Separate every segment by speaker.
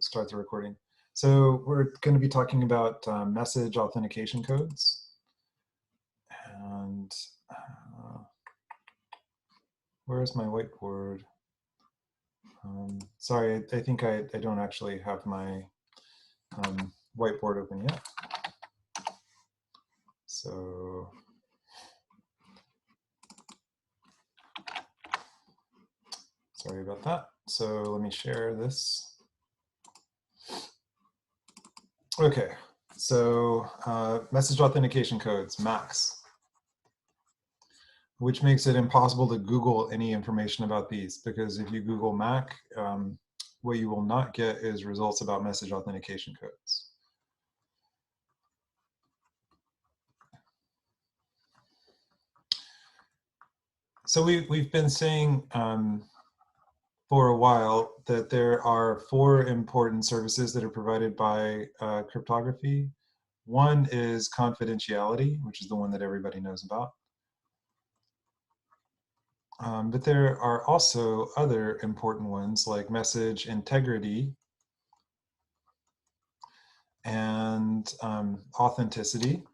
Speaker 1: start the recording. So we're going to be talking about message authentication codes. And where's my whiteboard? Sorry, I think I don't actually have my whiteboard open yet. So sorry about that. So let me share this. Okay, so message authentication codes, MACs, which makes it impossible to Google any information about these, because if you Google MAC, what you will not get is results about message authentication codes. So we've been saying for a while that there are 4 important services that are provided by cryptography. One is confidentiality, which is the one that everybody knows about. But there are also other important ones like message integrity and authenticity.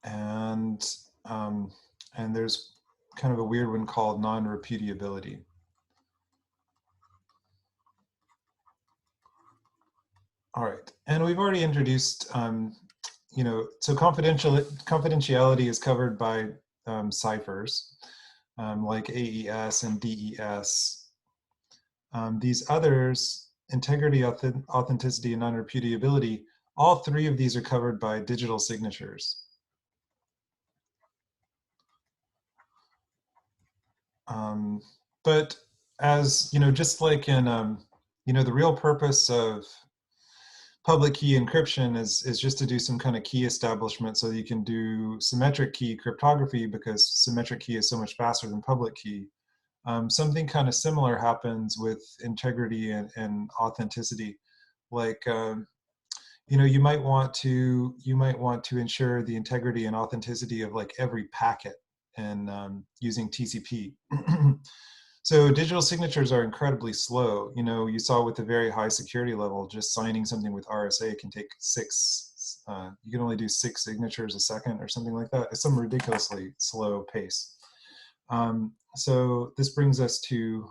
Speaker 1: And there's kind of a weird one called non-repudiability. All right, and we've already introduced, so confidentiality is covered by ciphers like AES and DES. These others, integrity, authenticity, and non-repudiability, all 3 of these are covered by digital signatures. But as just like in the real purpose of public key encryption is just to do some kind of key establishment so that you can do symmetric key cryptography, because symmetric key is so much faster than public key. Something kind of similar happens with integrity and authenticity. Like you might want to ensure the integrity and authenticity of like every packet and using TCP. So digital signatures are incredibly slow. You saw with the very high security level, just signing something with RSA can take 6. You can only do 6 signatures a second or something like that. It's some ridiculously slow pace. So this brings us to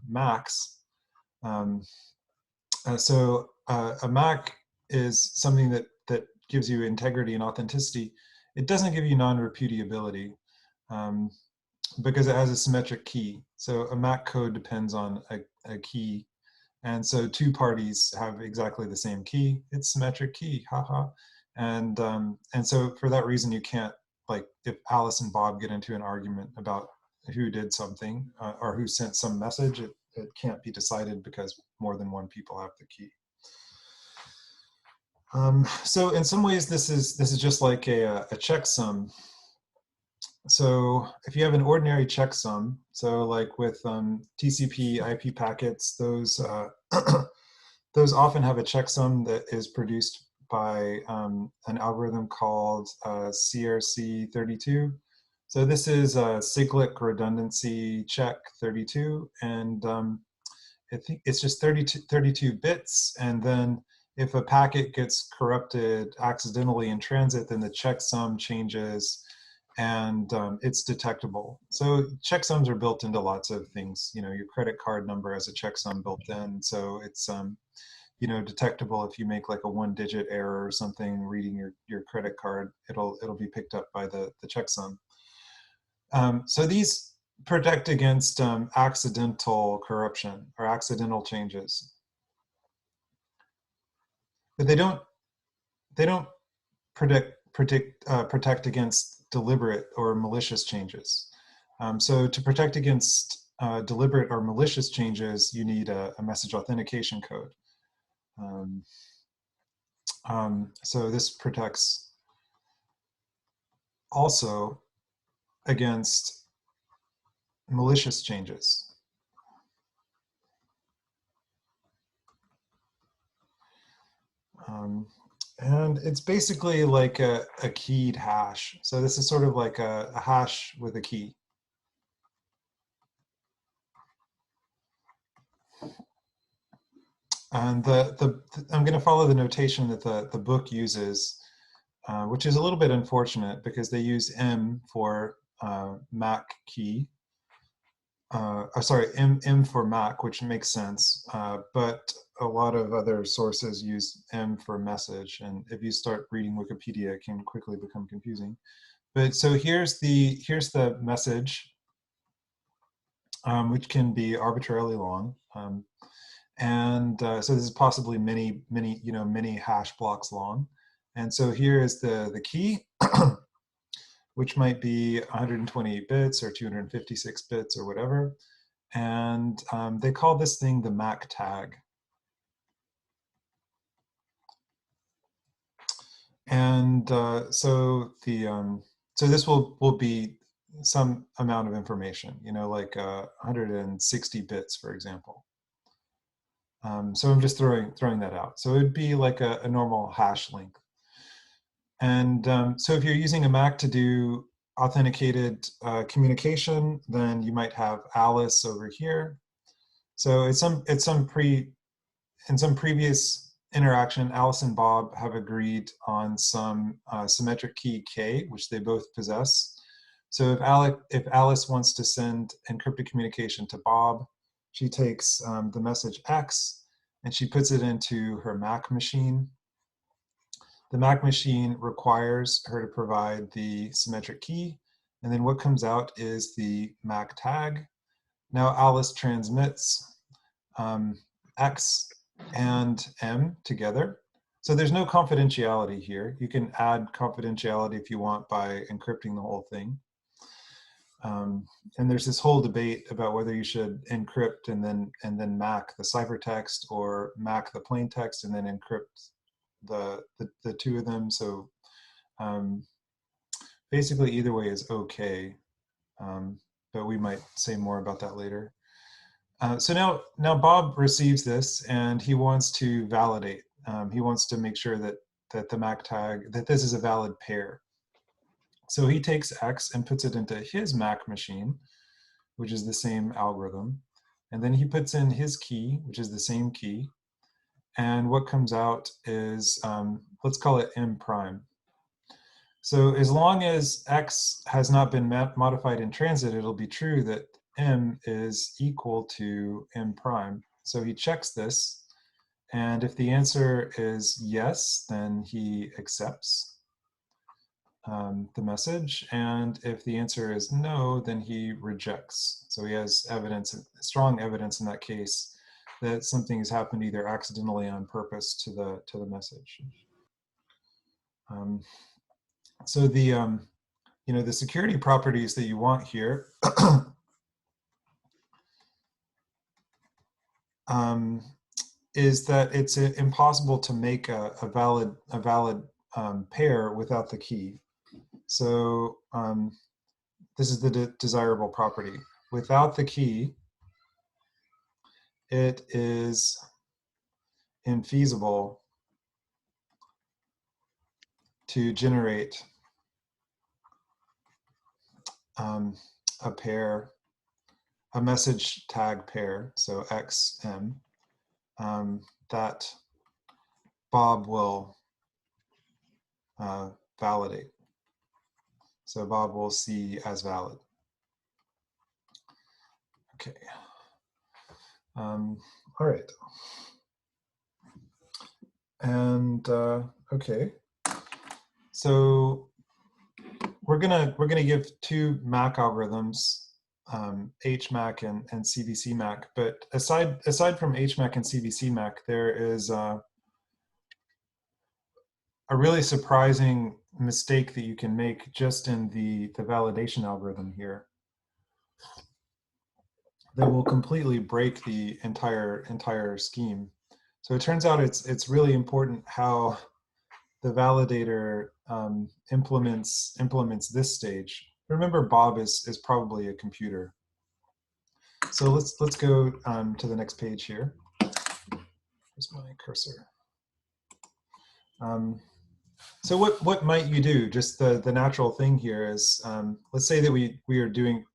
Speaker 1: MACs. So a MAC is something that gives you integrity and authenticity. It doesn't give you non-repudiability because it has a symmetric key. So a MAC code depends on a key. And so 2 parties have exactly the same key. It's symmetric key, haha. And so for that reason, you can't, like if Alice and Bob get into an argument about who did something or who sent some message, it can't be decided because more than 1 people have the key. So in some ways, this is just like a checksum. So if you have an ordinary checksum, so like with TCP IP packets, those those often have a checksum that is produced by an algorithm called CRC32. So this is a cyclic redundancy check 32, and I think it's just 32 bits, and then if a packet gets corrupted accidentally in transit, then the checksum changes and it's detectable. So checksums are built into lots of things. Your credit card number has a checksum built in, so it's detectable if you make like a 1-digit error or something reading your credit card. It'll be picked up by the checksum. So these protect against accidental corruption or accidental changes, but they don't protect against deliberate or malicious changes. So to protect against deliberate or malicious changes, you need a message authentication code. So this protects also against malicious changes. And it's basically like a keyed hash. So this is sort of like a hash with a key. And I'm going to follow the notation that the book uses, which is a little bit unfortunate because they use M for MAC key. Sorry, M for MAC, which makes sense, but a lot of other sources use M for message, and if you start reading Wikipedia, it can quickly become confusing. But so here's the message, which can be arbitrarily long, and so this is possibly many hash blocks long, and so here is the key. Which might be 128 bits or 256 bits or whatever. And they call this thing the MAC tag. And so this will be some amount of information, like 160 bits, for example. So I'm just throwing that out. So it would be like a normal hash length. And so if you're using a MAC to do authenticated communication, then you might have Alice over here. So in some previous interaction, Alice and Bob have agreed on some symmetric key K, which they both possess. So if Alice wants to send encrypted communication to Bob, she takes the message X and she puts it into her MAC machine. The MAC machine requires her to provide the symmetric key, and then what comes out is the MAC tag. Now Alice transmits X and M together. So there's no confidentiality here. You can add confidentiality if you want by encrypting the whole thing. And there's this whole debate about whether you should encrypt and then MAC the ciphertext, or MAC the plain text and then encrypt the two of them. So basically either way is okay, but we might say more about that later. So now Bob receives this and he wants to validate. He wants to make sure that the MAC tag, that this is a valid pair. So he takes X and puts it into his MAC machine, which is the same algorithm. And then he puts in his key, which is the same key. And what comes out is, let's call it M prime. So as long as X has not been modified in transit, it'll be true that M is equal to M prime. So he checks this, and if the answer is yes, then he accepts the message, and if the answer is no, then he rejects. So he has strong evidence in that case that something has happened either accidentally or on purpose to the message. So the the security properties that you want here is that it's impossible to make a valid pair without the key. So this is the desirable property. Without the key, it is infeasible to generate a pair, a message tag pair, so XM, that Bob will validate. So Bob will see as valid. Okay. All right. And okay. So we're gonna give two MAC algorithms, HMAC and CVC MAC. But aside from HMAC and CVC MAC, there is a really surprising mistake that you can make just in the validation algorithm here that will completely break the entire scheme. So it turns out it's really important how the validator implements this stage. Remember, Bob is probably a computer. So let's go to the next page here. Here's my cursor. So what might you do? Just the natural thing here is, let's say that we are doing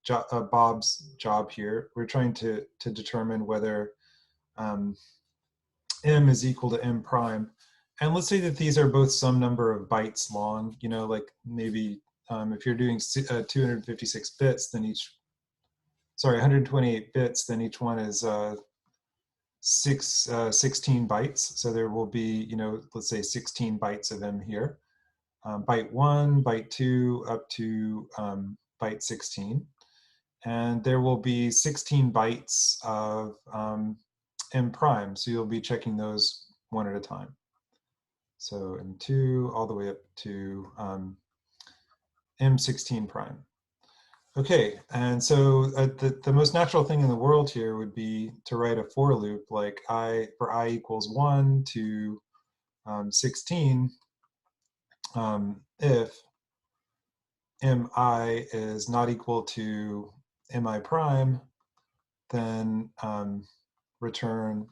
Speaker 1: Bob's job here. We're trying to determine whether m is equal to m prime. And let's say that these are both some number of bytes long, you know, like maybe if you're doing 256 bits, then 128 bits, then each one is 16 bytes. So there will be, you know, let's say 16 bytes of m here. Byte 1, byte 2, up to byte 16. And there will be 16 bytes of m prime. So you'll be checking those one at a time. So m2 all the way up to m16 prime. Okay, and so the most natural thing in the world here would be to write a for loop like for I equals 1 to 16 if mi is not equal to mi prime, then return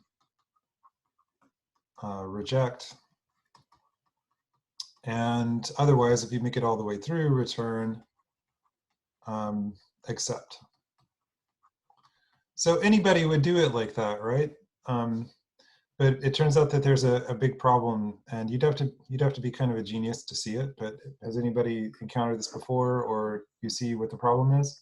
Speaker 1: reject. And otherwise, if you make it all the way through, return accept. So anybody would do it like that, right? But it turns out that there's a big problem, and you'd have to be kind of a genius to see it. But has anybody encountered this before, or you see what the problem is?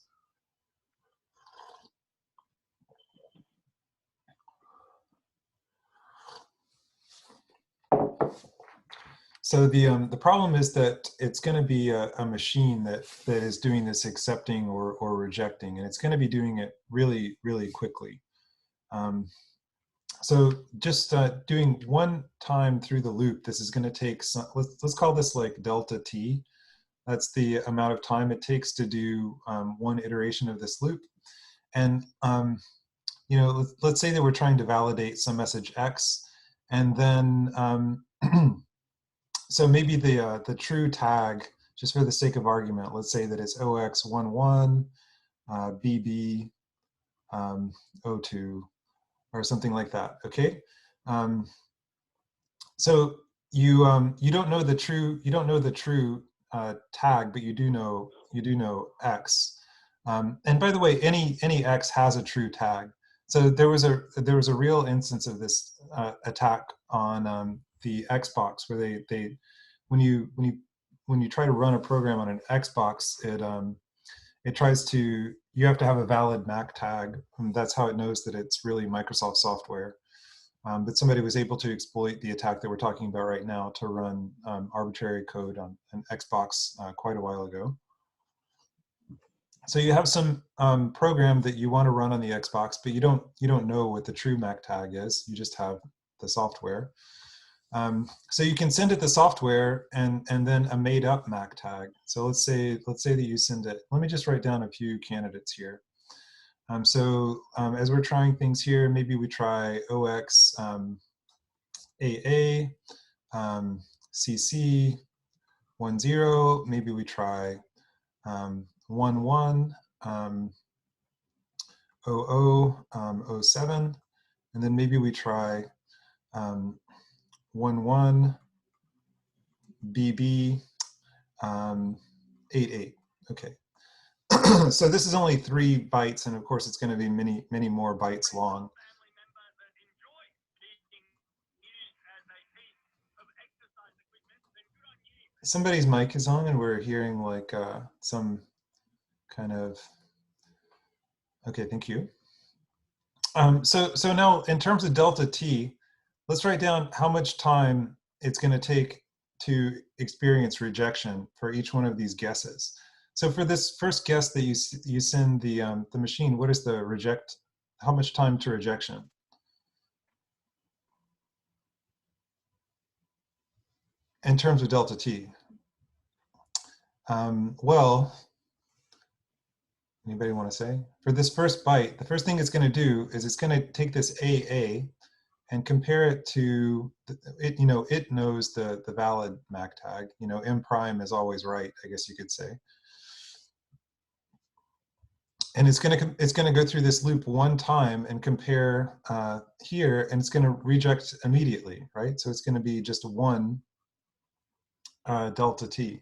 Speaker 1: So the problem is that it's going to be a machine that is doing this accepting or rejecting, and it's going to be doing it really, really quickly. So just doing one time through the loop, this is going to take some, let's call this like delta t. That's the amount of time it takes to do one iteration of this loop. And you know, let's say that we're trying to validate some message x, and then so maybe the true tag, just for the sake of argument, let's say that it's OX11, BB, O2, or something like that. Okay. So you don't know the true tag, but you do know x. And by the way, any x has a true tag. So there was a real instance of this attack on the Xbox, where they when you try to run a program on an Xbox, it tries to, you have to have a valid MAC tag, and that's how it knows that it's really Microsoft software. But somebody was able to exploit the attack that we're talking about right now to run arbitrary code on an Xbox quite a while ago. So you have some program that you want to run on the Xbox, but you don't know what the true MAC tag is. You just have the software. So you can send it the software and then a made up MAC tag. So let's say that you send it. Let me just write down a few candidates here. As we're trying things here, maybe we try OX AA, CC 10. Maybe we try 11, 00, 07, and then maybe we try 11 BB 88. Okay. So this is only 3 bytes, and of course it's going to be many more bytes long. Somebody's mic is on, and we're hearing like some kind of. Okay, thank you. So now in terms of delta t, let's write down how much time it's going to take to experience rejection for each one of these guesses. So for this first guess that you send the machine, what is the reject? How much time to rejection? In terms of delta t. Well, anybody want to say? For this first byte, the first thing it's going to do is it's going to take this AA and compare it to it. You know, it knows the valid MAC tag. You know, M prime is always right, I guess you could say. And it's gonna go through this loop one time and compare here, and it's gonna reject immediately, right? So it's gonna be just 1 delta t.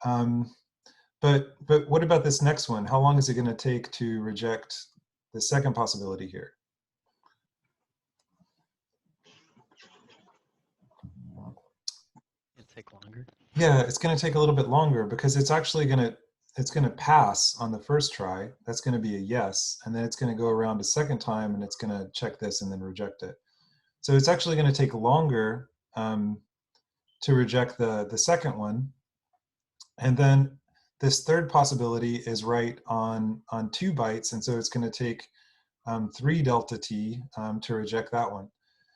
Speaker 1: But what about this next one? How long is it gonna take to reject the second possibility here?
Speaker 2: take longer?
Speaker 1: Yeah, it's going to take a little bit longer because it's actually it's going to pass on the first try. That's going to be a yes. And then it's going to go around a second time and it's going to check this and then reject it. So it's actually going to take longer to reject the second one. And then this third possibility is right on 2 bytes. And so it's going to take 3 delta t to reject that one.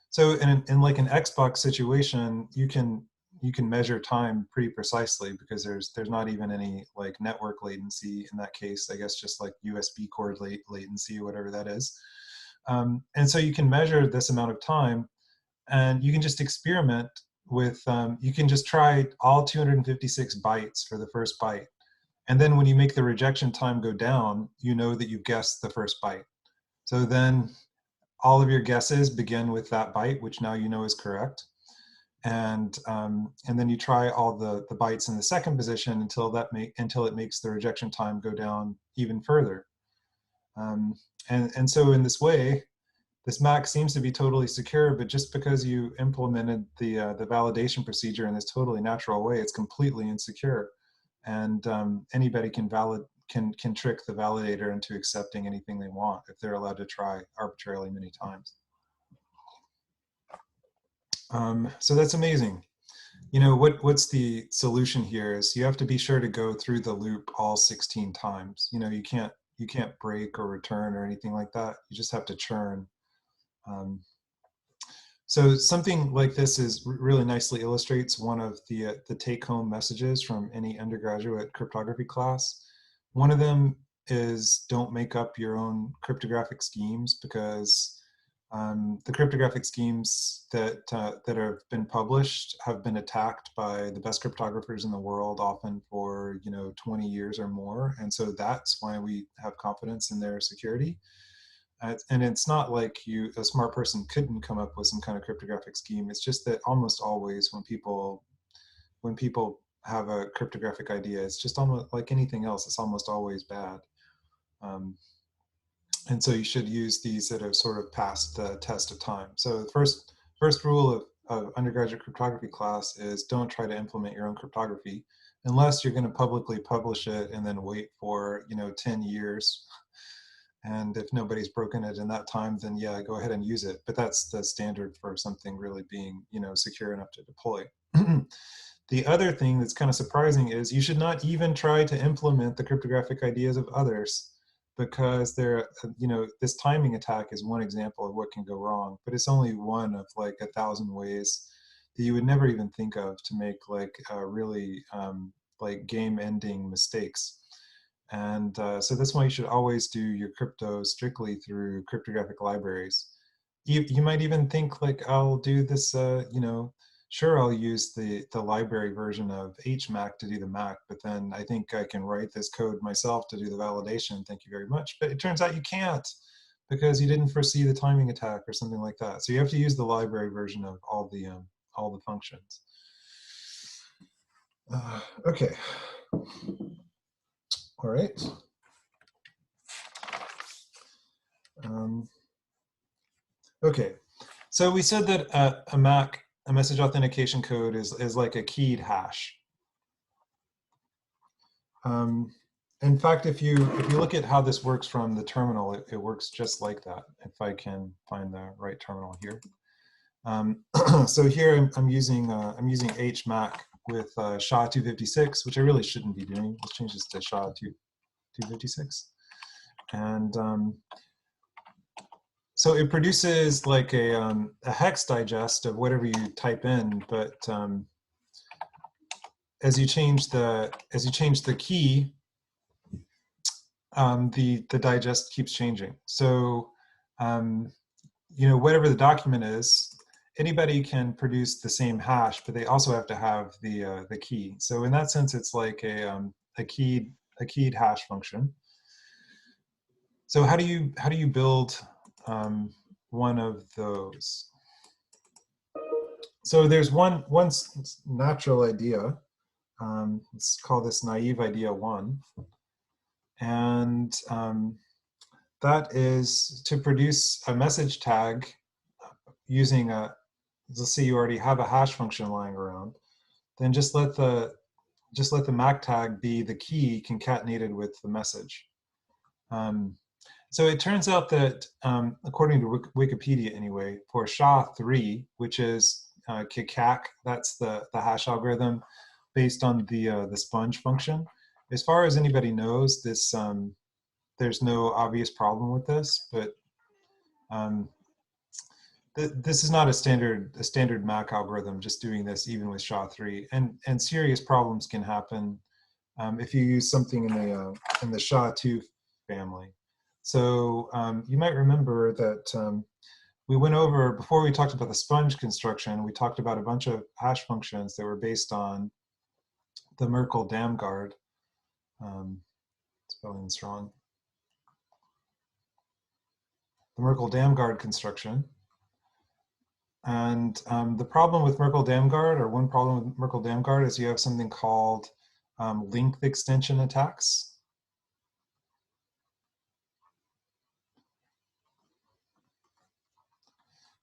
Speaker 1: So in like an Xbox situation, you can measure time pretty precisely because there's not even any like network latency in that case. I guess just like USB cord latency or whatever that is. And so you can measure this amount of time, and you can just experiment with. You can just try all 256 bytes for the first byte, and then when you make the rejection time go down, you know that you've guessed the first byte. So then all of your guesses begin with that byte, which now you know is correct. And then you try all the bytes in the second position until it makes the rejection time go down even further. And so in this way, this MAC seems to be totally secure, but just because you implemented the validation procedure in this totally natural way, it's completely insecure. And anybody can trick the validator into accepting anything they want if they're allowed to try arbitrarily many times. So that's amazing. You know, what's the solution here is you have to be sure to go through the loop all 16 times. You know, you can't break or return or anything like that. You just have to churn. So something like this really nicely illustrates one of the take-home messages from any undergraduate cryptography class. One of them is don't make up your own cryptographic schemes, because the cryptographic schemes that have been published have been attacked by the best cryptographers in the world, often for 20 years or more, and so that's why we have confidence in their security. And it's not like a smart person couldn't come up with some kind of cryptographic scheme. It's just that almost always when people have a cryptographic idea, it's just almost like anything else. It's almost always bad. And so you should use these that have sort of passed the test of time. So the first rule of undergraduate cryptography class is don't try to implement your own cryptography unless you're going to publicly publish it and then wait for 10 years. And if nobody's broken it in that time, then yeah, go ahead and use it. But that's the standard for something really being secure enough to deploy. The other thing that's kind of surprising is you should not even try to implement the cryptographic ideas of others, because this timing attack is one example of what can go wrong, but it's only one of like 1,000 ways that you would never even think of to make like really like game-ending mistakes. And so that's why you should always do your crypto strictly through cryptographic libraries. You might even think like, I'll do this, sure, I'll use the library version of HMAC to do the MAC, but then I think I can write this code myself to do the validation. Thank you very much. But it turns out you can't, because you didn't foresee the timing attack or something like that. So you have to use the library version of all the functions. Okay. All right. Okay. So we said that a MAC, a message authentication code, is like a keyed hash. In fact, if you look at how this works from the terminal, it works just like that. If I can find the right terminal here. So here I'm using HMAC with SHA-256, which I really shouldn't be doing. Let's change this to SHA-256, and so it produces like a hex digest of whatever you type in, but as you change the key, the digest keeps changing. So whatever the document is, anybody can produce the same hash, but they also have to have the key. So in that sense, it's like a keyed hash function. So how do you build one of those? So there's one natural idea. Let's call this naive idea 1, and that is to produce a message tag using let's say you already have a hash function lying around. then just let the MAC tag be the key concatenated with the message. So it turns out that, according to Wikipedia anyway, for SHA-3, which is KCAC, that's the hash algorithm based on the sponge function. As far as anybody knows, this there's no obvious problem with this, but this is not a standard MAC algorithm just doing this even with SHA-3, and serious problems can happen if you use something in the SHA-2 family. So you might remember that we went over, before we talked about the sponge construction, we talked about a bunch of hash functions that were based on the Merkle-Damgard. Spelling's wrong. The Merkle-Damgard construction. And the problem with Merkle-Damgard, or one problem with Merkle-Damgard, is you have something called length extension attacks.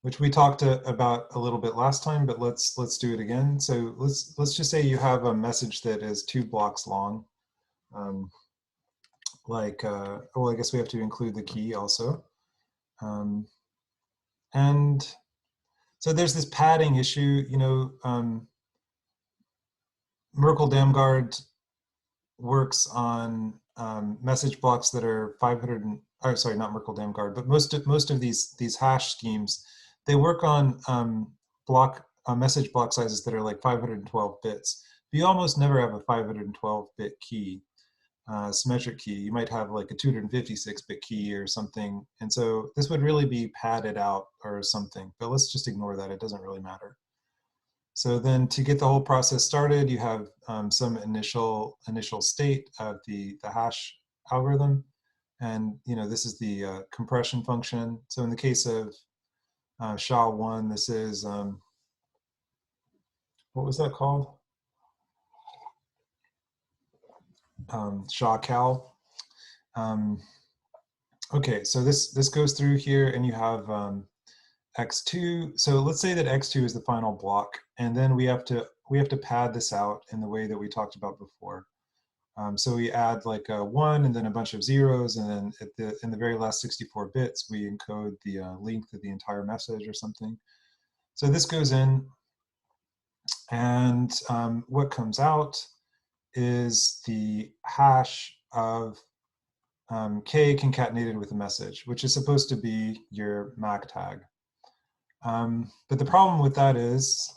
Speaker 1: Which we talked about a little bit last time, but let's do it again. So let's just say you have a message that is 2 blocks long. Well, I guess we have to include the key also. And so there's this padding issue, you know. Merkle-Damgard works on message blocks that are 500 and, oh, sorry, not Merkle-Damgard, but most of these hash schemes, they work on message block sizes that are like 512 bits. But you almost never have a 512-bit key, symmetric key. You might have like a 256-bit key or something. And so this would really be padded out or something, but let's just ignore that. It doesn't really matter. So then to get the whole process started, you have some initial state of the hash algorithm. And you know, this is the compression function. So in the case of SHA-1, this is, what was that called? SHA-cal. Okay, so this goes through here, and you have x2. So let's say that x2 is the final block, and then we have to pad this out in the way that we talked about before. So we add like a 1 and then a bunch of zeros, and then in the very last 64 bits, we encode the length of the entire message or something. So this goes in, and what comes out is the hash of k concatenated with a message, which is supposed to be your MAC tag. But the problem with that is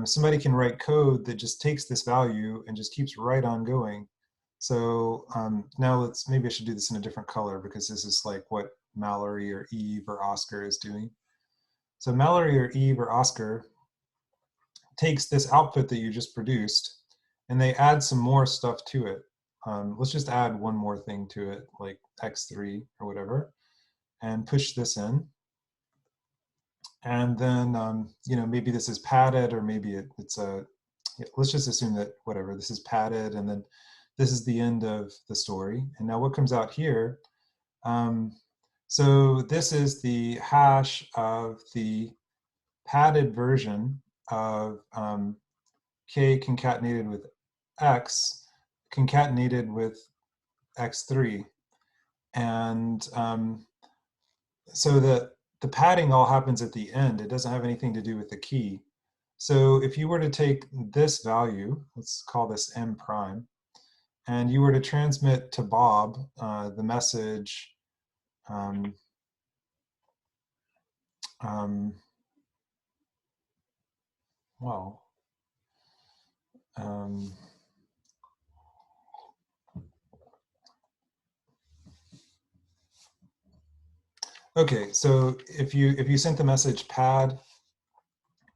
Speaker 1: somebody can write code that just takes this value and just keeps right on going. So now maybe I should do this in a different color, because this is like what Mallory or Eve or Oscar is doing. So Mallory or Eve or Oscar takes this output that you just produced, and they add some more stuff to it. Let's just add one more thing to it, like x3 or whatever, and push this in. And then, you know, maybe this is padded, or maybe it's a, let's just assume that whatever, this is padded, and then this is the end of the story. And now what comes out here, so this is the hash of the padded version of k concatenated with x concatenated with x3. And so the padding all happens at the end. It doesn't have anything to do with the key. So if you were to take this value, let's call this m prime, and you were to transmit to Bob the message, well, okay, so if you sent the message pad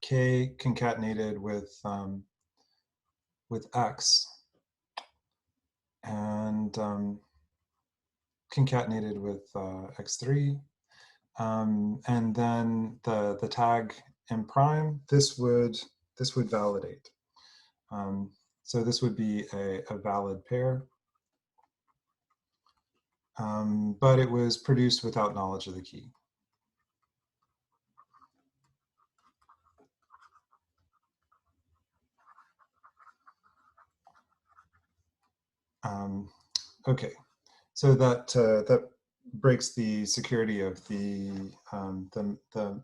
Speaker 1: k concatenated with x, and concatenated with x3, and then the tag m prime, this would validate. So this would be a valid pair, but it was produced without knowledge of the key. Okay, so that that breaks the security of the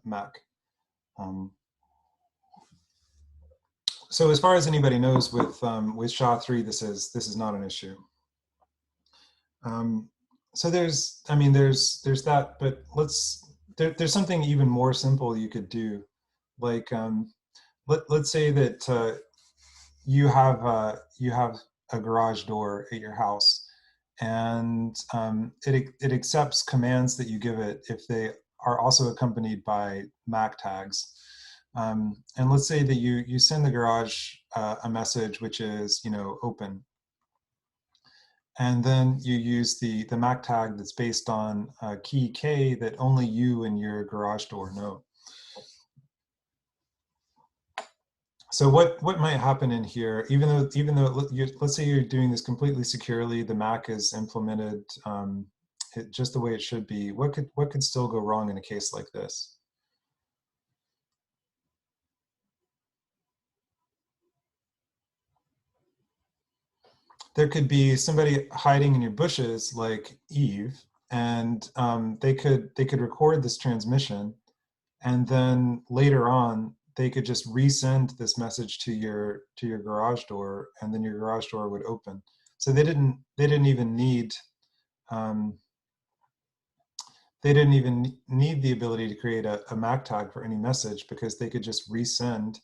Speaker 1: MAC. So as far as anybody knows, with SHA-3, this is not an issue. So there's, I mean, there's that, but there's something even more simple you could do, like let's say that you have a garage door at your house, and it accepts commands that you give it if they are also accompanied by MAC tags. And let's say that you send the garage a message which is, you know, open, and then you use the MAC tag that's based on key K that only you and your garage door know. So what might happen in here, even though let's say you're doing this completely securely, the MAC is implemented just the way it should be. What could still go wrong in a case like this? There could be somebody hiding in your bushes, like Eve, and they could record this transmission, and then later on they could just resend this message to your garage door, and then your garage door would open. So they didn't even need they didn't even need the ability to create a MAC tag for any message, because they could just resend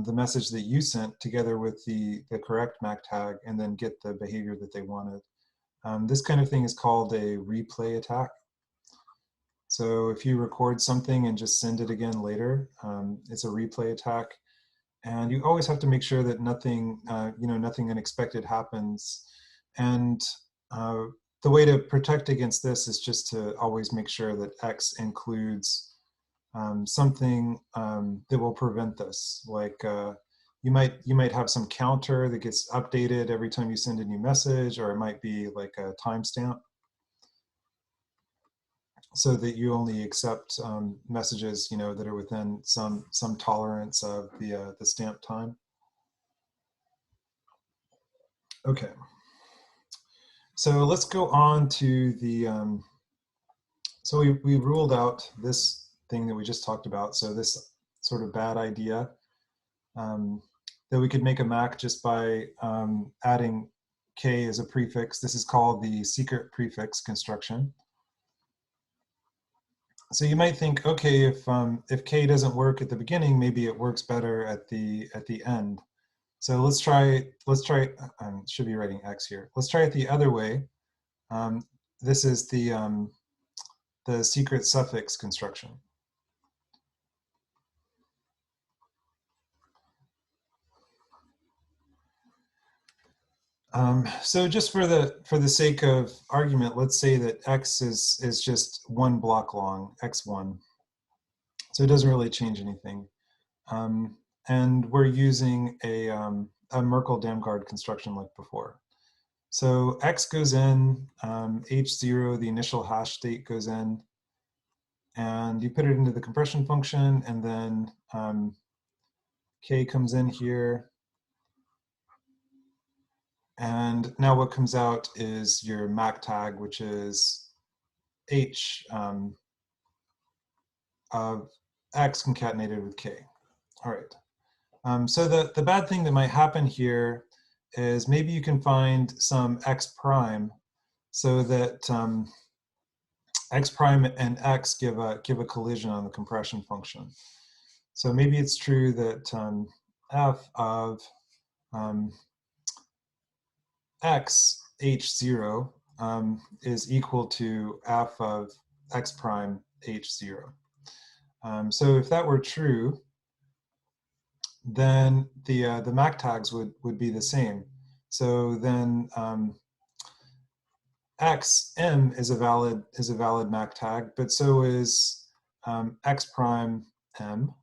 Speaker 1: the message that you sent together with the correct MAC tag, and then get the behavior that they wanted. This kind of thing is called a replay attack. So if you record something and just send it again later, it's a replay attack. And you always have to make sure that nothing, nothing unexpected happens. And the way to protect against this is just to always make sure that X includes something that will prevent this. Like you might have some counter that gets updated every time you send a new message, or it might be like a timestamp, so that you only accept messages, you know, that are within some tolerance of the stamp time. Okay. So let's go on to the, so we ruled out this thing that we just talked about. So this sort of bad idea that we could make a MAC just by adding K as a prefix. This is called the secret prefix construction. So you might think, okay, if K doesn't work at the beginning, maybe it works better at the end. So let's try, should be writing X here. Let's try it the other way. This is the secret suffix construction. So just for the sake of argument, let's say that X is just one block long, X1. So it doesn't really change anything. And we're using a Merkle-Damgard construction like before. So X goes in, H0, the initial hash state, goes in, and you put it into the compression function, and then K comes in here. And now what comes out is your MAC tag, which is H of X concatenated with K. All right. So the bad thing that might happen here is maybe you can find some X prime, so that X prime and X give a collision on the compression function. So maybe it's true that F of X H0 is equal to F of X prime H0. So if that were true, then the MAC tags would be the same. So then XM is a valid MAC tag, but so is X prime M,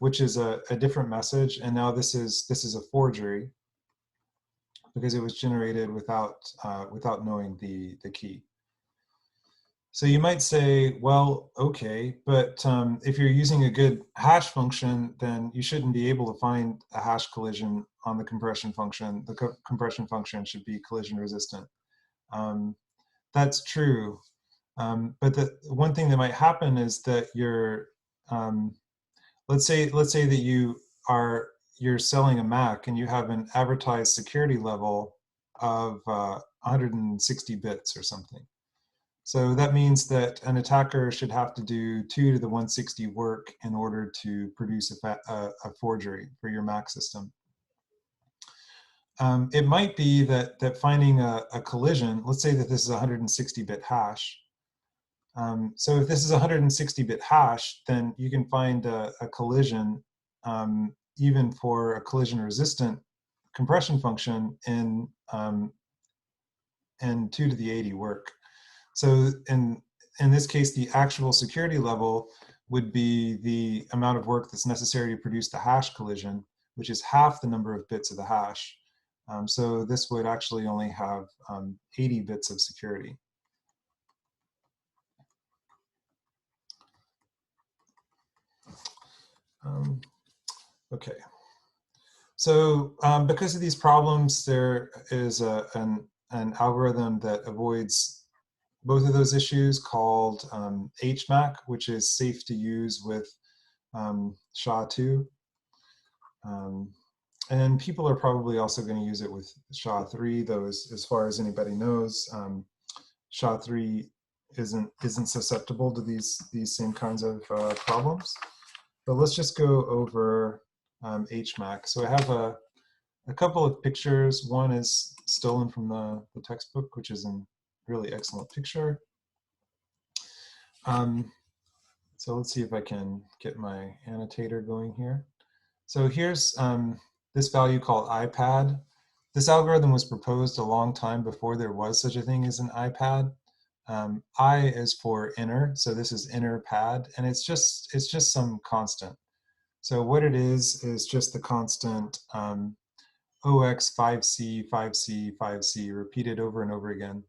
Speaker 1: which is a different message. And now this is a forgery, because it was generated without knowing the key. So you might say, well, okay, but if you're using a good hash function, then you shouldn't be able to find a hash collision on the compression function. The compression function should be collision resistant. That's true. But the one thing that might happen is that let's say that you're selling a Mac and you have an advertised security level of 160 bits or something. So that means that an attacker should have to do 2 to the 160 work in order to produce a forgery for your Mac system. It might be that finding a collision, let's say that this is a 160-bit hash. So if this is a 160-bit hash, then you can find a collision even for a collision-resistant compression function in 2 to the 80 work. So in this case, the actual security level would be the amount of work that's necessary to produce the hash collision, which is half the number of bits of the hash. So this would actually only have 80 bits of security. Okay. So because of these problems, there is an algorithm that avoids both of those issues called HMAC, which is safe to use with SHA-2. And people are probably also going to use it with SHA-3, though as far as anybody knows, SHA-3 isn't susceptible to these same kinds of problems. But let's just go over HMAC. So I have a couple of pictures. One is stolen from the textbook, which is a really excellent picture. So let's see if I can get my annotator going here. So here's this value called iPad. This algorithm was proposed a long time before there was such a thing as an iPad. I is for inner, so this is inner pad, and it's just some constant. So what it is just the constant OX 5C, 5C, 5C repeated over and over again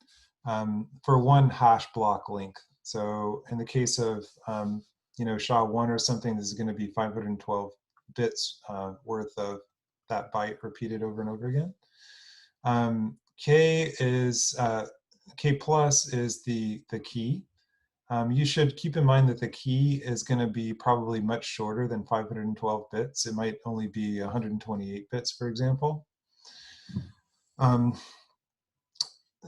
Speaker 1: for one hash block length. So in the case of SHA-1 or something, this is going to be 512 bits worth of that byte repeated over and over again. K plus is the key. You should keep in mind that the key is going to be probably much shorter than 512 bits. It might only be 128 bits, for example.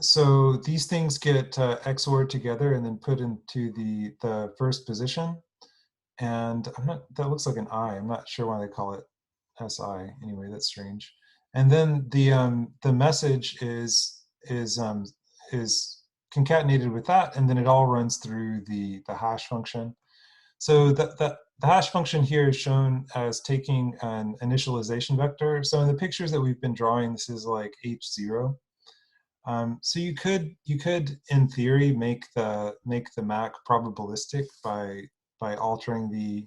Speaker 1: So these things get XORed together and then put into the first position. And that looks like an I. I'm not sure why they call it SI. Anyway, that's strange. And then the message is concatenated with that, and then it all runs through the hash function. So the hash function here is shown as taking an initialization vector. So in the pictures that we've been drawing, this is like H0. So you could in theory make the Mac probabilistic by altering the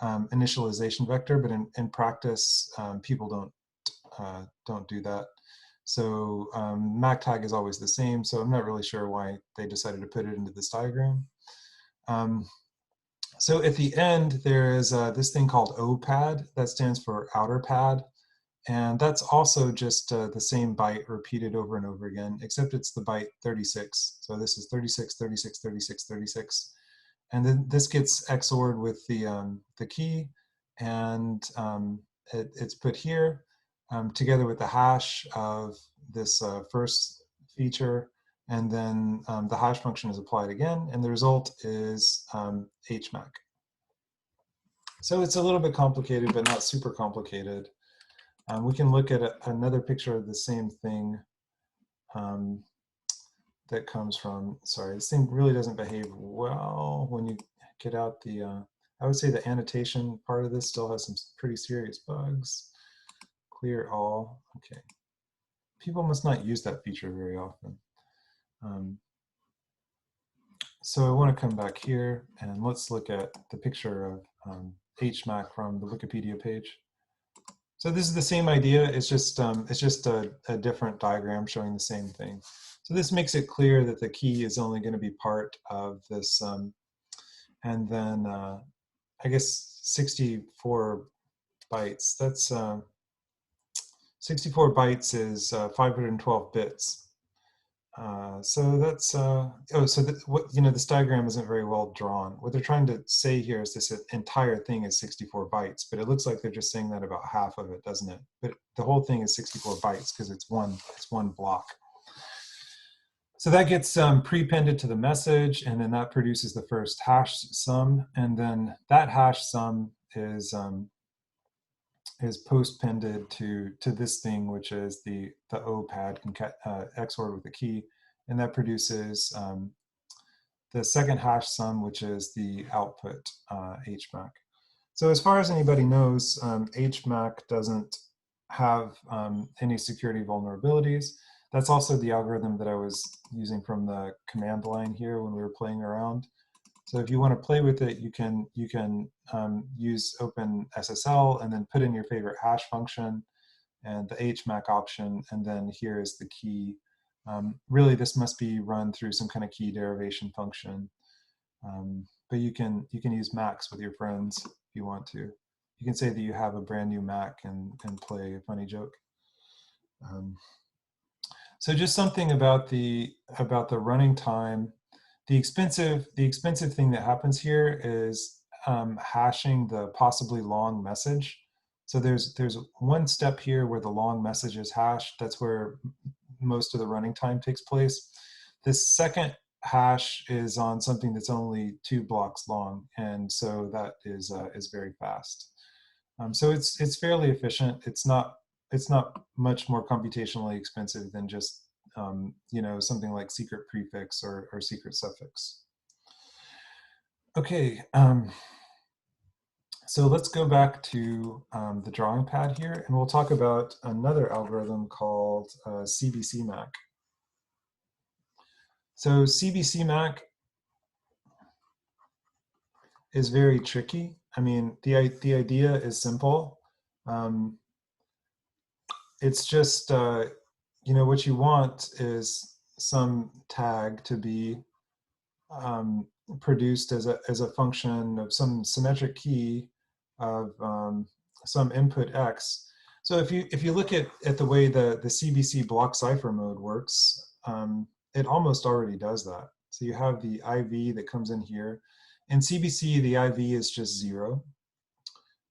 Speaker 1: initialization vector, but in practice, people don't do that. So Mac tag is always the same, so I'm not really sure why they decided to put it into this diagram. So at the end, there is this thing called OPAD, that stands for outer pad. And that's also just the same byte repeated over and over again, except it's the byte 36. So this is 36, 36, 36, 36. And then this gets XORed with the key, and it's put here together with the hash of this first feature, and then the hash function is applied again, and the result is HMAC. So it's a little bit complicated, but not super complicated. We can look at another picture of the same thing that comes from, sorry, this thing really doesn't behave well when you get out I would say the annotation part of this still has some pretty serious bugs. Clear all, okay. People must not use that feature very often. So I want to come back here and let's look at the picture of HMAC from the Wikipedia page. So this is the same idea. It's just a different diagram showing the same thing. So this makes it clear that the key is only going to be part of this, and then I guess 64 bytes. That's 64 bytes is 512 bits. So that's what this diagram isn't very well drawn. What they're trying to say here is this entire thing is 64 bytes, but it looks like they're just saying that about half of it, doesn't it? But the whole thing is 64 bytes because it's one block. So that gets prepended to the message, and then that produces the first hash sum, and then that hash sum is postpended to this thing, which is the O-pad XORed with the key, and that produces the second hash sum, which is the output HMAC. So as far as anybody knows, HMAC doesn't have any security vulnerabilities. That's also the algorithm that I was using from the command line here when we were playing around. So if you want to play with it, you can use OpenSSL and then put in your favorite hash function and the HMAC option, and then here is the key. Really, this must be run through some kind of key derivation function. But you can use Macs with your friends if you want to. You can say that you have a brand new Mac and play a funny joke. So just something about the running time. The expensive thing that happens here is hashing the possibly long message. So there's one step here where the long message is hashed. That's where most of the running time takes place. This second hash is on something that's only 2 blocks long, and so that is very fast. So it's fairly efficient. It's not much more computationally expensive than just something like secret prefix or secret suffix. Okay, so let's go back to the drawing pad here, and we'll talk about another algorithm called CBCMAC. So CBCMAC is very tricky. I mean, the idea is simple. It's just, what you want is some tag to be produced as a function of some symmetric key of some input X. So if you look at the way the CBC block cipher mode works, it almost already does that. So you have the IV that comes in here. In CBC, the IV is just 0.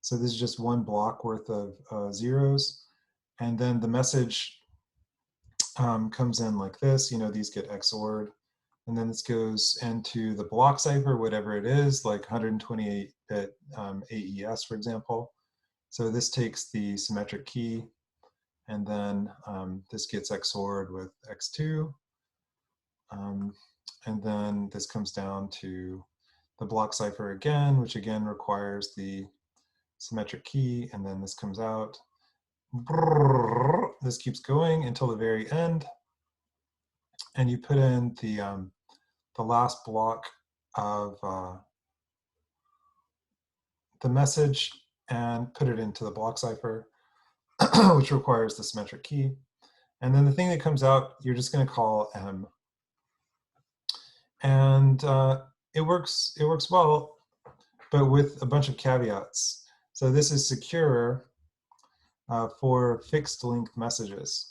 Speaker 1: So this is just one block worth of zeros. And then the message comes in like this. These get XORed. And then this goes into the block cipher, whatever it is, like 128-bit AES, for example. So this takes the symmetric key, and then this gets XORed with X2. And then this comes down to the block cipher again, which again requires the symmetric key, and then this comes out. This keeps going until the very end, and you put in the last block of the message and put it into the block cipher, which requires the symmetric key. And then the thing that comes out, you're just going to call M. And it works well, but with a bunch of caveats. So this is secure for fixed length messages.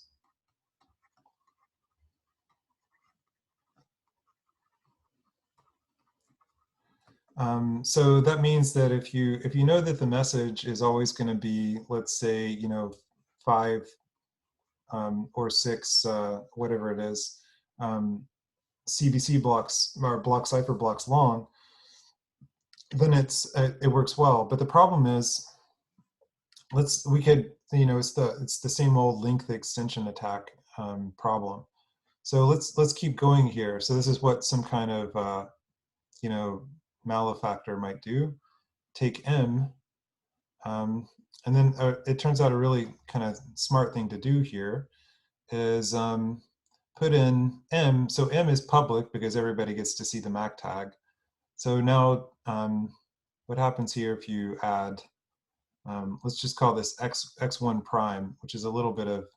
Speaker 1: So that means that if you know that the message is always going to be, let's say, 5 or 6, whatever it is, CBC blocks or block cipher blocks long, then it works well. But the problem is, it's the same old length extension attack problem. So let's keep going here. So this is what some kind of malefactor might do. Take M, and then it turns out a really kind of smart thing to do here is put in M. So M is public because everybody gets to see the MAC tag. So now what happens here if you add, let's just call this x1 prime, which is a little bit of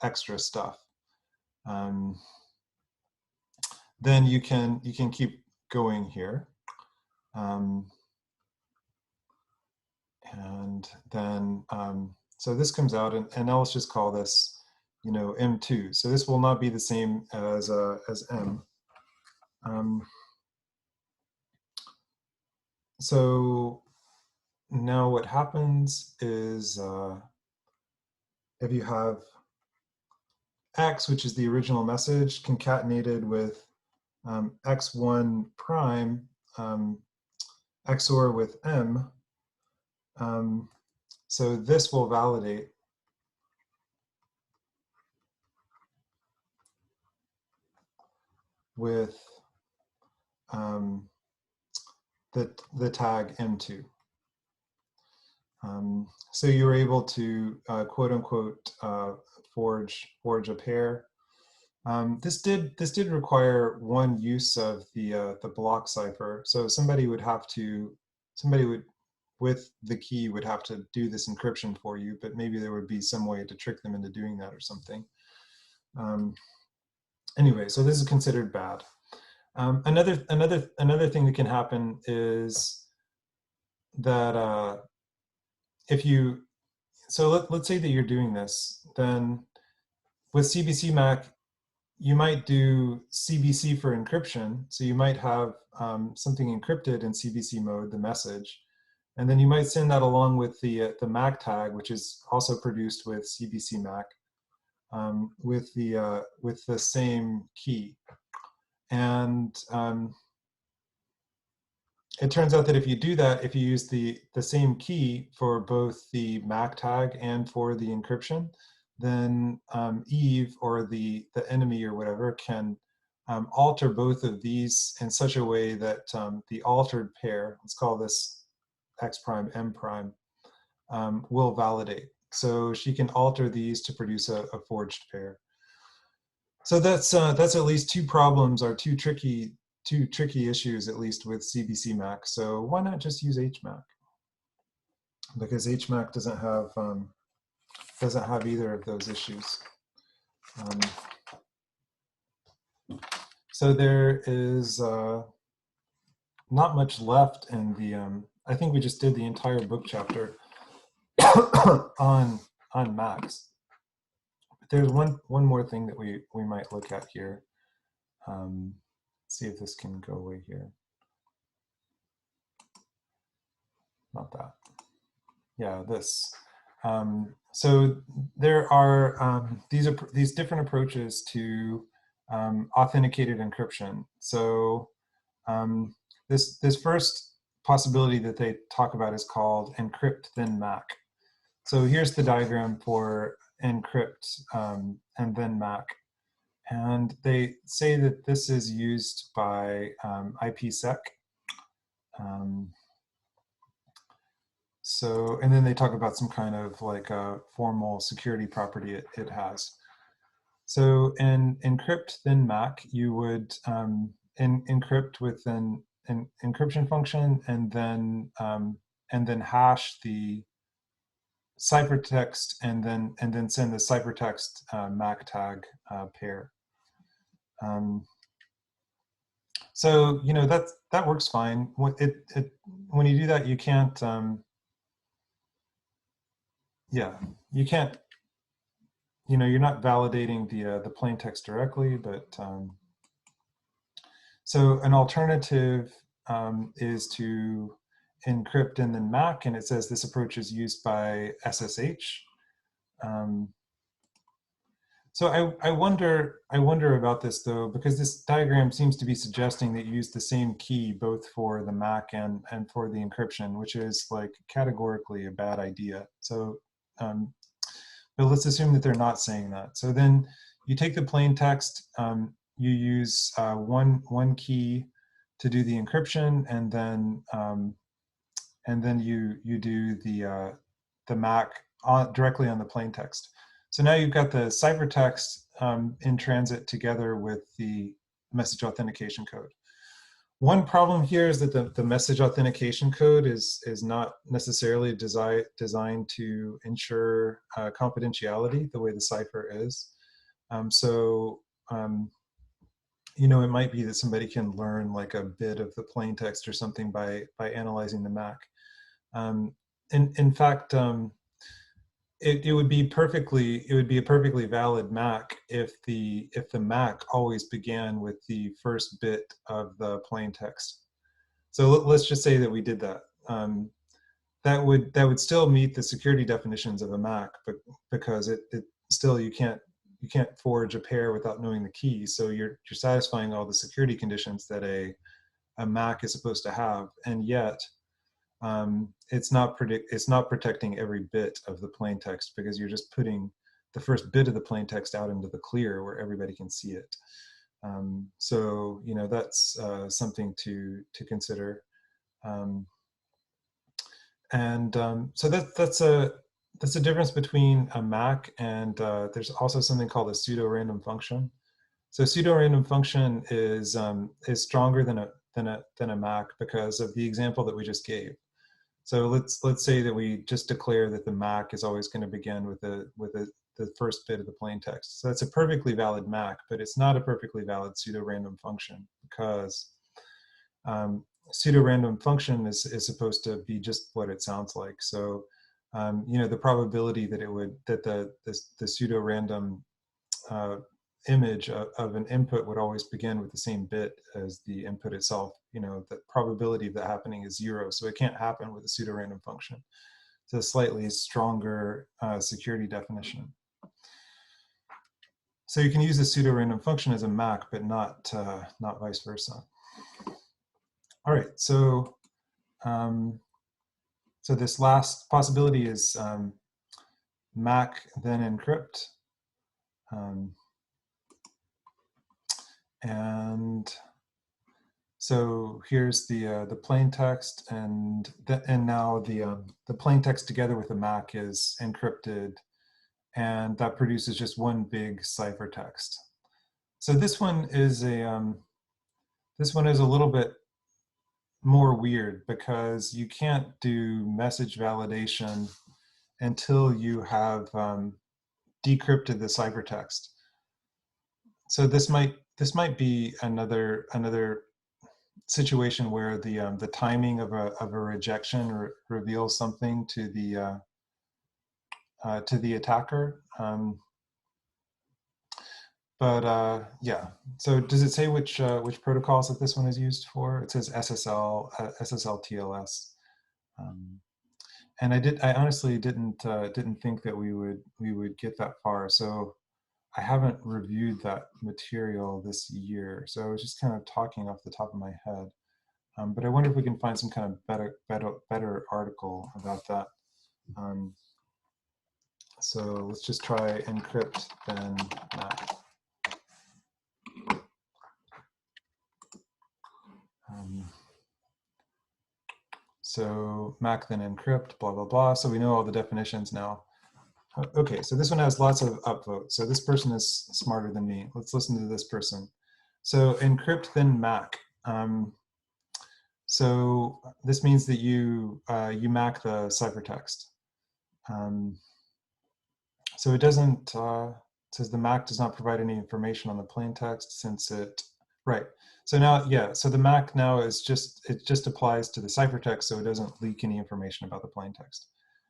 Speaker 1: extra stuff. then you can keep going here. And then, so this comes out, and now let's just call this, M2. So this will not be the same as M. So now what happens is if you have X, which is the original message, concatenated with X1 prime XOR with M, so this will validate with the tag M2. So you were able to quote unquote forge a pair. This did require one use of the block cipher. So somebody would with the key would have to do this encryption for you, but maybe there would be some way to trick them into doing that or something. Anyway, so this is considered bad. Another thing that can happen is that let's say that you're doing this, then with CBC-MAC, you might do CBC for encryption. So you might have something encrypted in CBC mode, the message, and then you might send that along with the MAC tag, which is also produced with CBC-MAC, with the same key. And it turns out that if you do that, if you use the same key for both the MAC tag and for the encryption, then Eve or the enemy or whatever can alter both of these in such a way that the altered pair, let's call this X prime, M prime, will validate. So she can alter these to produce a forged pair. So that's at least two problems, or two tricky issues, at least with CBC-MAC. So why not just use HMAC? Because HMAC doesn't have either of those issues. So there is not much left in the. I think we just did the entire book chapter on MACs. But there's one more thing that we might look at here. See if this can go away here. Not that. Yeah, this. So there are these different approaches to authenticated encryption. So this first possibility that they talk about is called Encrypt then MAC. So here's the diagram for Encrypt and then MAC. And they say that this is used by IPsec. So, and then they talk about some kind of like a formal security property it has. So in Encrypt then MAC, you would encrypt with an encryption function and then hash the ciphertext and then send the ciphertext MAC tag pair. So that works fine. When you do that, you can't. You can't. You're not validating the plain text directly, but so an alternative is to encrypt and then MAC, and it says this approach is used by SSH. So I wonder about this though, because this diagram seems to be suggesting that you use the same key both for the MAC and for the encryption, which is like categorically a bad idea. So, but let's assume that they're not saying that. So then you take the plain text, you use one key to do the encryption, and then you do the MAC directly on the plain text. So now you've got the ciphertext in transit together with the message authentication code. One problem here is that the message authentication code is not necessarily designed to ensure confidentiality the way the cipher is. So you know, it might be that somebody can learn like a bit of the plain text or something by analyzing the MAC. In fact, it would be a perfectly valid MAC if the MAC always began with the first bit of the plain text. So let's just say that we did that. That would still meet the security definitions of a MAC, but because it still you can't forge a pair without knowing the key. So you're satisfying all the security conditions that a MAC is supposed to have, and yet it's not protecting every bit of the plain text, because you're just putting the first bit of the plain text out into the clear where everybody can see it. So you know, that's something to consider. So that's a difference between a MAC and there's also something called a pseudo-random function. So pseudo-random function is stronger than a MAC because of the example that we just gave. So let's say that we just declare that the MAC is always going to begin with the first bit of the plain text. So that's a perfectly valid MAC, but it's not a perfectly valid pseudo-random function, because pseudo-random function is supposed to be just what it sounds like. So you know, the probability that the pseudo-random image of an input would always begin with the same bit as the input itself, you know, the probability of that happening is 0. So it can't happen with a pseudo-random function. It's a slightly stronger security definition. So you can use a pseudo-random function as a MAC, but not vice versa. All right, so so this last possibility is MAC then encrypt. And so here's the plain text, and now the plain text together with the MAC is encrypted, and that produces just one big ciphertext. So this one is a little bit more weird, because you can't do message validation until you have decrypted the ciphertext. So this might be another situation where the timing of a rejection reveals something to the attacker. Yeah. So does it say which protocols that this one is used for? It says SSL, SSL TLS. And I honestly didn't think that we would get that far. So I haven't reviewed that material this year. So I was just kind of talking off the top of my head. But I wonder if we can find some kind of better article about that. So let's just try encrypt then MAC. So MAC then encrypt, blah, blah, blah. So we know all the definitions now. Okay, so this one has lots of upvotes. So this person is smarter than me. Let's listen to this person. So encrypt then MAC. So this means that you MAC the ciphertext. So it doesn't, says the MAC does not provide any information on the plain text since it, right. So now, yeah, so the MAC now is it just applies to the ciphertext, so it doesn't leak any information about the plain text.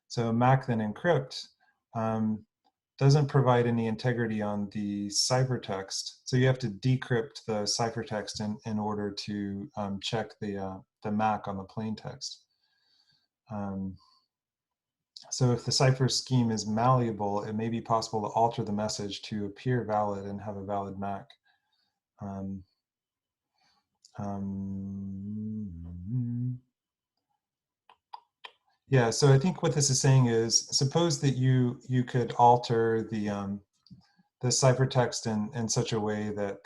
Speaker 1: So MAC then encrypt doesn't provide any integrity on the ciphertext. So you have to decrypt the ciphertext in order to check the MAC on the plain text. So if the cipher scheme is malleable, it may be possible to alter the message to appear valid and have a valid MAC. Yeah, so I think what this is saying is, suppose that you could alter the ciphertext in such a way that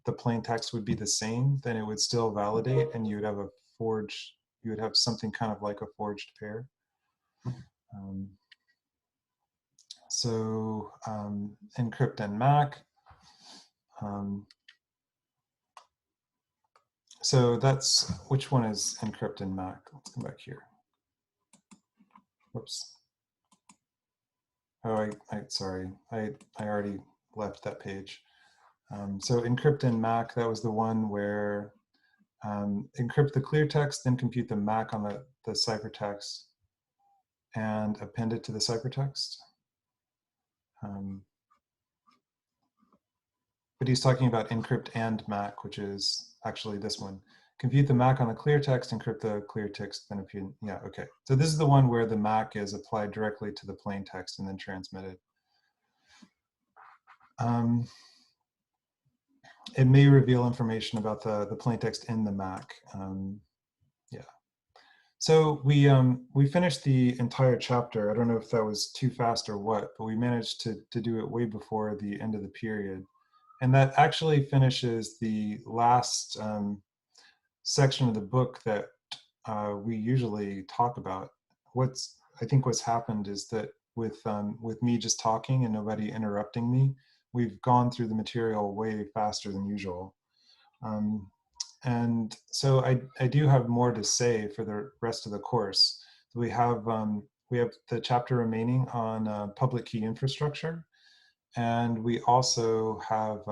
Speaker 1: the plain text would be the same, then it would still validate, and you would have you would have something kind of like a forged pair. So encrypt and MAC. So that's, which one is encrypt and MAC? Let's come back here. Whoops. Oh, sorry, I already left that page. So encrypt in MAC, that was the one where encrypt the clear text, then compute the MAC on the ciphertext and append it to the ciphertext. But he's talking about encrypt and MAC, which is actually this one. Compute the MAC on the clear text, encrypt the clear text, then append. Yeah, okay. So this is the one where the MAC is applied directly to the plain text and then transmitted. It may reveal information about the plain text in the MAC. Yeah. So we finished the entire chapter. I don't know if that was too fast or what, but we managed to do it way before the end of the period. And that actually finishes the last section of the book that we usually talk about. I think what's happened is that with me just talking and nobody interrupting me, we've gone through the material way faster than usual. And so I do have more to say for the rest of the course. We have the chapter remaining on public key infrastructure, and we also have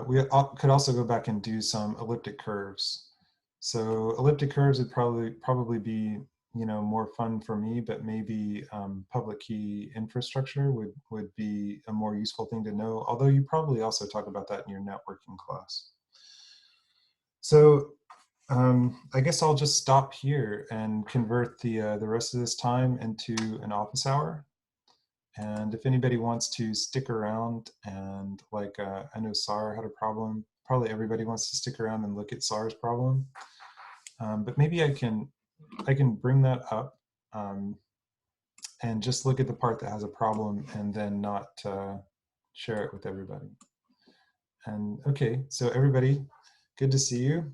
Speaker 1: we could also go back and do some elliptic curves. So elliptic curves would probably be more fun for me, but maybe public key infrastructure would be a more useful thing to know, although you probably also talk about that in your networking class. So I guess I'll just stop here and convert the rest of this time into an office hour. And if anybody wants to stick around and I know SAR had a problem, probably everybody wants to stick around and look at SAR's problem. But maybe I can bring that up and just look at the part that has a problem and then not share it with everybody. And okay, so everybody, good to see you.